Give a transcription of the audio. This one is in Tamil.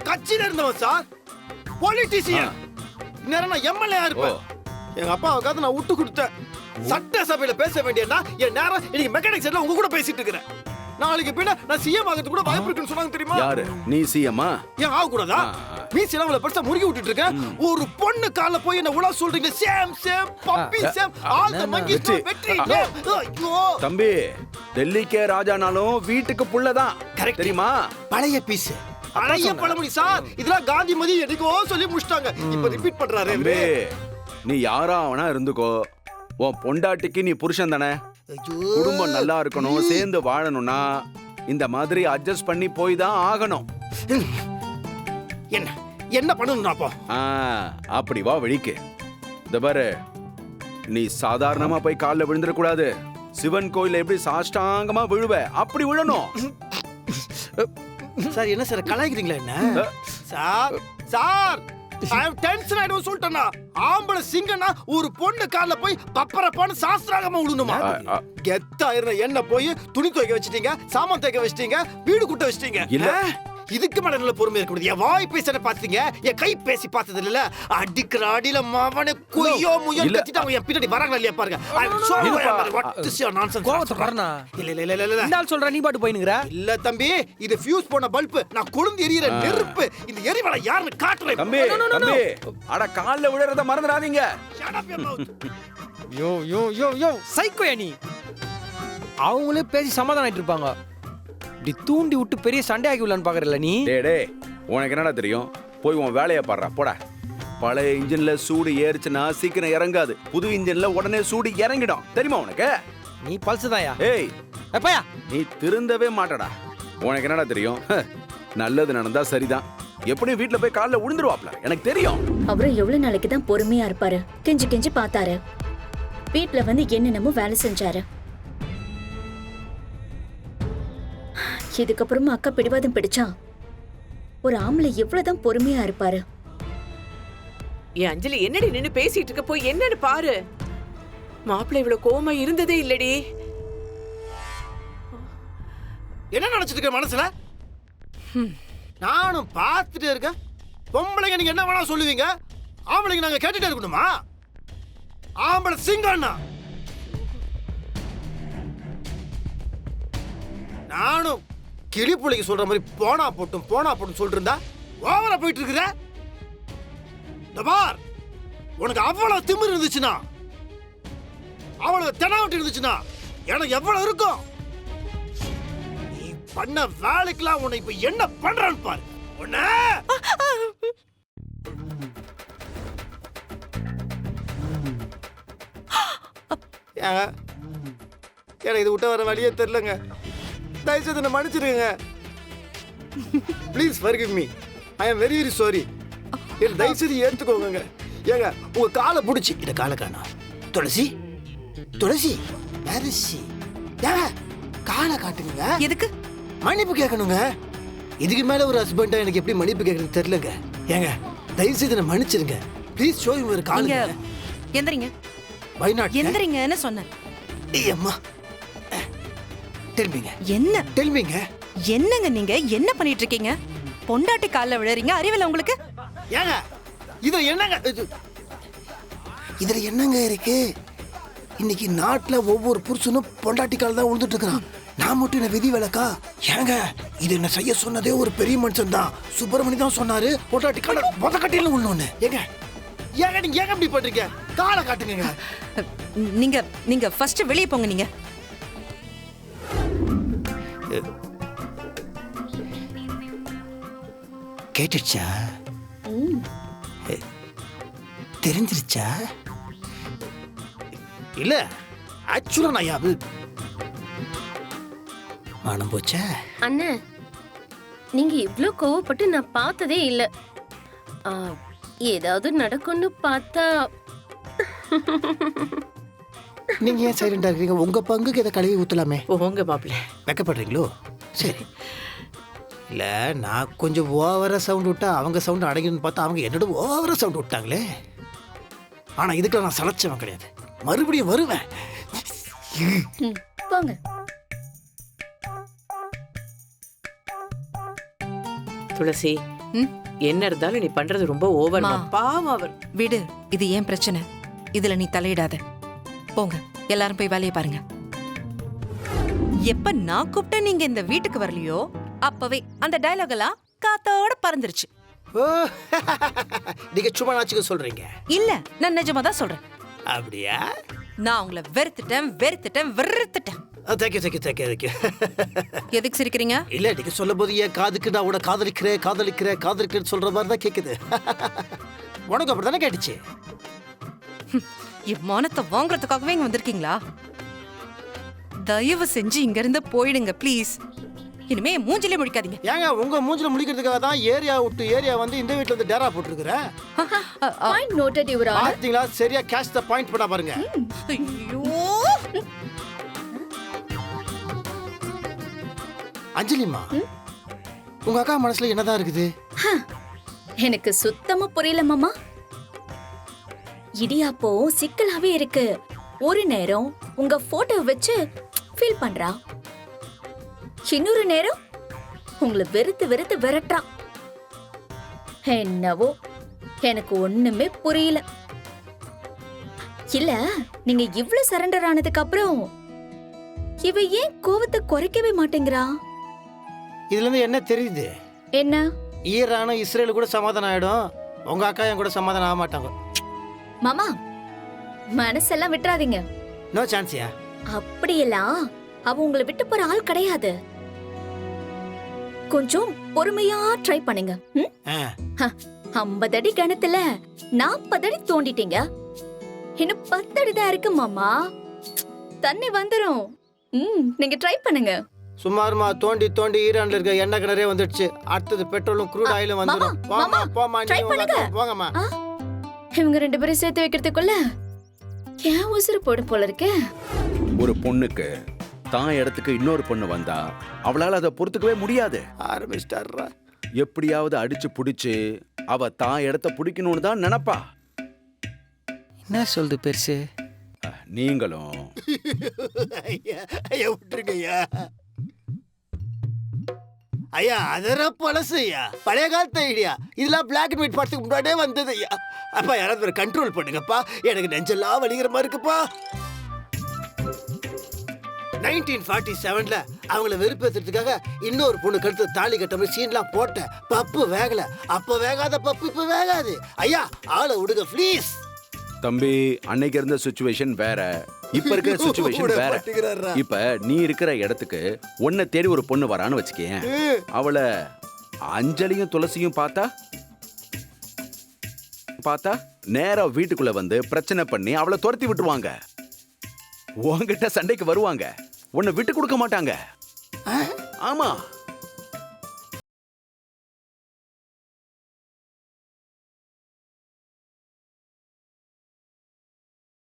கட்சியில இருந்தவன் சார், பொலிட்டிஷியன். நேரம் நான் எம்எல்ஏ இருப்பேன். எங்க அப்பாவுக்காக நான் விட்டு கொடுத்தேன். சட்டசபையில பேச வேண்டியனா என் நேரம் இன்னைக்கு மெக்கானிக் செட்ல உங்க கூட பேசிட்டு இருக்கிறேன். நாளைக்கு பின்ன நான் சிஎம் ஆகிறது கூட வாய்ப்பு இருக்குன்னு சொன்னாங்க தெரியுமா? யாரு நீ சிஎம்மா? ஏன் ஆக கூடாதா? நீ சிலவள பெருசா முறுகி விட்டுட்டு இருக்க. ஒரு பொண்ணு கால போய் என்ன உலா சொல்றீங்க. Shame shame puppy shame all the monkey வெற்றி. ஐயோ தம்பி, டெல்லிக்கே ராஜானாலும் வீட்டுக்கு புள்ளதான் தெரியுமா? பழைய பீஸ், பழைய பழமொழி சார். இதெல்லாம் காந்திமதி எதுக்கோ சொல்லி முடிச்சிட்டாங்க. இப்ப ரிப்பீட் பண்றாரு. தம்பி, நீ யாரா அவனா இருந்துக்கோ. உன் பொண்டாட்டிக்கு நீ புருஷன் தானே. குடும்பம் நல்லா இருக்கணும், சேர்ந்து வாழணும்னா இந்த மாதிரி அட்ஜஸ்ட் பண்ணி போய் தான் ஆகணும். என்ன என்ன பண்ணணும் அப்போ? அப்படி வா வெளிக்கு. இந்த பாரு, நீ சாதாரணமா போய் காலில் விழுந்துட கூடாது. சிவன் கோயில எப்படி சாஷ்டாங்கமா விழுவ அப்படி விழணும். சார் என்ன சார் கலாய்க்கிறீங்களா என்ன? Sir sir I am tension ஆயிடும் சொல்லிட்டேன்னா. ஆம்பளை சிங்கனா ஒரு பொண்ணு கால்ல போய் பப்பரப்பான்னு சாஸ்திராகமா விடணுமா? கெத்தா இருந்த என்ன போய் துணி துவைக்க வச்சிட்டீங்க, சாமான் துவைக்க வச்சிட்டீங்க, வீடு கூட்ட வச்சிட்டீங்க. இல்ல இதுக்கு மேல நல்ல பொறுமை இருக்க முடியாது. என் வாய் பேச பாத்தீங்க, என் கை பேசி பார்த்தது இல்ல. அடிக்கிற அடியில மவனை கொய்யோ முயோ கத்திட்டு அவங்க என் பின்னாடி வராங்களா இல்லையா பாருங்க. இந்த ஆள் சொல்ற நீ பாட்டு போயினுங்கற. இல்ல தம்பி, இது ஃபியூஸ் போன பல்ப். நான் கொழுந்து எரியற நெருப்பு. இந்த எரிவளை யாருன்னு காட்டுறேன். தம்பி தம்பி, அட கால்ல விழறத மறந்துடாதீங்க. யோ யோ யோ யோ சைக்கோயா நீ. அவங்களே பேசி சமாதானம் ஆயிட்டு இருப்பாங்க. இப்படி தூண்டி விட்டு பெரிய சண்டை ஆகி விடலான்னு பாக்குறல நீ. டேய் உனக்கு என்னடா தெரியும்? போய் உன் வேலையை பாடுறா போடா. பழைய இன்ஜின்ல சூடு ஏறிச்சுன்னா சீக்கிரம் இறங்காது. புது இன்ஜின்ல உடனே சூடு இறங்கிடும். தெரியுமா உனக்கு? நீ பல்சு தாயா. ஏய் எப்பயா நீ திருந்தவே மாட்டடா. உனக்கு என்னடா தெரியும்? நல்லது நடந்தா சரிதான். எப்படியும் வீட்டுல போய் காலில் விழுந்துருவாப்ல, எனக்கு தெரியும். அவரும் எவ்வளவு நாளைக்கு தான் பொறுமையா இருப்பாரு? கெஞ்சி கெஞ்சி பார்த்தாரு. வீட்டுல வந்து என்னென்னமோ வேலை செஞ்சாரு. இதுக்கப்புறமா அக்கா பிடிவாதம் பிடிச்சா ஒரு ஆம்பளை எவ்வளவுதான் பொறுமையா இருப்பாரு? ஏன் அஞ்சலி என்னடி நின்னு பேசிட்டு இருக்க? போய் என்னன்னு பாரு. மாப்பிள்ளை இவ்வளவு கோவமா இருந்ததே இல்லடி. என்ன நினைச்சிட்டு இருக்க மனசுல? நானும் பார்த்துட்டே இருக்கேன். பொம்பளைங்க நீங்க என்ன வேணா சொல்லுவீங்க, ஆம்பளைங்க நாங்க கேட்டுட்டே இருக்கணுமா? ஆம்பளை சிங்கம்னா நானும் கிளி புள்ளைக்கு சொல்ற மாதிரி போனா போட்டும் சொல்லிட்டு இருந்தா ஓவரா போயிட்டு இருக்கிற. பார், உனக்கு அவ்வளவு திமிரு இருந்துச்சுன்னா, அவ்வளவு தெனாவட்டி இருந்துச்சுன்னா எனக்கு எவ்வளவு இருக்கும்? நீ பண்ண வேலைக்கெல்லாம் உன்னை இப்ப என்ன பண்றான்னு பாரு. உன்ன எனக்கு இது விட்ட வர வழியே தெரியலங்க. தயவுசெய்து என்ன மன்னிச்சிருங்க. Please forgive me. I am very very sorry. என்ன தயவுசெய்து ஏத்துக்கோங்க. ஏங்க உங்க காலை பிடிச்சி இந்த காலை காணா. துளசி துளசி அரிசி காலை காட்டுங்க. எதுக்கு மன்னிப்பு கேட்கணுங்க. இதுக்கு மேல ஒரு ஹஸ்பண்டா எனக்கு எப்படி மன்னிப்பு கேட்கறது தெரியலங்க. ஏங்க தயவுசெய்து என்ன மன்னிச்சிருங்க. ப்ளீஸ் ஷோ யூ ஒரு காலுங்க. எந்திரிங்க. Why not? எந்திரிங்கன்னு சொன்னேன். அம்மா டெல்மிங்க. என்ன டெல்மிங்க? என்னங்க நீங்க என்ன பண்ணிட்டு இருக்கீங்க? பொண்டாட்டி கால்ல விழறீங்க, அறிவில்ல உங்களுக்கு? ஏங்க இதுல என்னங்க இதுல என்னங்க இருக்கு? இன்னைக்கு நாட்டுல ஒவ்வொரு புருஷனும் பொண்டாட்டி கால் தான் விழுந்துட்டு இருக்கிறான். நான் மட்டும் என்ன விதி விலக்கா? ஏங்க இது என்ன செய்ய சொன்னதே ஒரு பெரிய மனுஷன் தான். சுப்பிரமணி தான் சொன்னாரு பொண்டாட்டி கால மொத கட்டில விழணும்னு. ஏங்க ஏங்க நீங்க ஏங்க இப்படி பண்றீங்க? காலை காட்டுங்க. நீங்க நீங்க ஃபர்ஸ்ட் வெளிய போங்க. நீங்க கேட்டுச்சா? தெரிஞ்சிருச்சா? இல்ல ஆக்சுவலா நான் யாரு மானம் போச்சா? அண்ணே, நீங்க இவ்ளோ கோவப்பட்டு நான் பார்த்ததே இல்ல. ஏதாவது நடக்கும்னு பார்த்தா நீங்க ஏன் சைலண்டா இருக்கீங்க? உங்க பங்குக்கு இதை கழுவி ஊத்தலாமே. போங்க மாப்பிள்ள. வெக்கப்படுறீங்களோ? சரி. இல்ல நான் கொஞ்சம் ஓவரா சவுண்ட் விட்டா அவங்க சவுண்ட் அடங்கின்னு பார்த்தா அவங்க என்னோட ஓவரா சவுண்ட் விட்டாங்களே. ஆனா இதுக்கெல்லாம் நான் சளைச்சவன் கிடையாது. மறுபடியும் வருவேன். போங்க. துளசி, என்ன இருந்தாலும் நீ பண்றது ரொம்ப ஓவர் மா. பாவம் அவர். விடு, இது ஏன் பிரச்சனை? இதுல நீ தலையிடாத. போங்க, எல்லாரும் போய் வேலையை பாருங்க. எப்ப நான் கூப்பிட்ட நீங்க இந்த வீட்டுக்கு வரலையோ அப்பவே அந்த டயலாக் எல்லாம் காத்தோட பறந்துருச்சு. ஓ, நீங்க சும்மா நாச்சுக்க சொல்றீங்க. இல்ல, நான் நிஜமா தான் சொல்றேன். அப்படியா? நான் உங்களை வெறுத்துட்டேன். தேங்க்யூ. எதுக்கு சிரிக்கிறீங்க? இல்ல, நீங்க சொல்லும் போது என் காதுக்கு நான் உன காதலிக்கிறேன்னு சொல்ற மாதிரி தான் கேக்குது. உனக்கு அப்படித்தானே கேட்டுச்சு? என் மானத்தை வாங்குறதுக்காகவே இங்க வந்திருக்கீங்களா? தயவு செஞ்சு இங்க இருந்து போயிடுங்க ப்ளீஸ். இனிமே என் மூஞ்சிலே முழிக்காதீங்க. ஏங்க உங்க மூஞ்சில முழிக்கிறதுக்காக தான் ஏரியா வந்து இந்த வீட்ல வந்து டேரா போட்டுருக்கிறேன். Point noted your honour. பாத்தீங்களா? சரியா கேட்ச் த பாயிண்ட் பண்ணா பாருங்க. ஐயோ, அஞ்சலிமா, உங்க அக்கா மனசுல என்னதான் இருக்குது? எனக்கு சுத்தமா புரியல மாமா. இடியாப்போ சிக்கலாவே இருக்கு. ஒரு நேரம் உங்க போட்டோ வச்சு ஃபீல் பண்றா, இன்னொரு நேரம் உங்களை வெறுத்து விரட்டுறா. என்னவோ எனக்கு ஒண்ணுமே புரியல. இல்ல, நீங்க இவ்ளோ சரண்டர் ஆனதுக்கு அப்புறம் இவ ஏன் கோவத்தை குறைக்கவே மாட்டேங்கிறா? இதுல இருந்து என்ன தெரியுது? என்ன? ஈரானும் இஸ்ரேல் கூட சமாதானம் ஆயிடும், உங்க அக்கா என் கூட சமாதானம் ஆக மாட்டாங்க. மாமா, மனசெல்லாம் விட்டுறாதீங்க. நோ சான்ஸ்யா. அப்படியெல்லாம் அவ உங்களை விட்டு போற ஆள் கிடையாது. கொஞ்சம் பொறுமையா ட்ரை பண்ணுங்க. 50 அடி கிணத்துல 40 அடி தோண்டிட்டீங்க, இன்னும் 10 அடி தான் இருக்கு மாமா. தண்ணி வந்துரும். நீங்க ட்ரை பண்ணுங்க. சுமாருமா தோண்டி ஈரான்ல இருக்க எண்ணெய் கிணறே வந்துடுச்சு. அடுத்தது பெட்ரோலும் க்ரூட் ஆயிலும் வந்துடும். போமா, ட்ரை பண்ணுங்க. போங்கம்மா. இவங்க 2 பேரும் சேர்த்து வைக்கிறதுக்குள்ள ஏன் உசுறு போடும் போல இருக்கே. ஒரு பொண்ணுக்கு தான் இடத்துக்கு இன்னொரு பொண்ணு வந்தா அவளால அதை பொறுத்துக்கவே முடியாது. ஆரம்பிச்சிட்டாரா? எப்படியாவது அடிச்சு புடிச்சு அவ தான் இடத்த பிடிக்கணும்னு தான் நினைப்பா. என்ன சொல்லுது பெருசு? நீங்களும் ஐயா விட்டுருங்க ஐயா. அதெல்லாம் பழசு ஐயா, பழைய காலத்து ஐடியா. இதெல்லாம் பிளாக் அண்ட் ஒயிட் படத்துக்கு முன்னாடியே வந்தது ஐயா. அப்பா யாராவது கண்ட்ரோல் பண்ணுங்கப்பா, எனக்கு நெஞ்செல்லாம் வலிக்கிற மாதிரி இருக்குப்பா. 1947ல அவங்கள வெறுப்பேத்துறதுக்காக இன்னொரு பொண்ணு கழுத்து தாலி கட்ட சீன்லாம் போட்டேன். பப்பு வேகல. அப்ப வேகாத பப்பு இப்ப வேகாது ஐயா. ஆளை விடுங்க ப்ளீஸ். தம்பி, அன்னைக்கு இருந்த சிச்சுவேஷன் வேற, இப்ப இருக்கிற சிச்சுவேஷன் வேற. இப்ப நீ இருக்கிற இடத்துக்கு உன்னை தேடி ஒரு பொண்ணு வரான்னு வச்சுக்கேன். அவளை அஞ்சலியும் துளசியும் பார்த்தா நேரா வீட்டுக்குள்ள வந்து பிரச்சனை பண்ணி அவளை துரத்தி விட்டுருவாங்க. உன்கிட்ட சண்டைக்கு வருவாங்க, உன்னை விட்டு கொடுக்க மாட்டாங்க. ஆமா.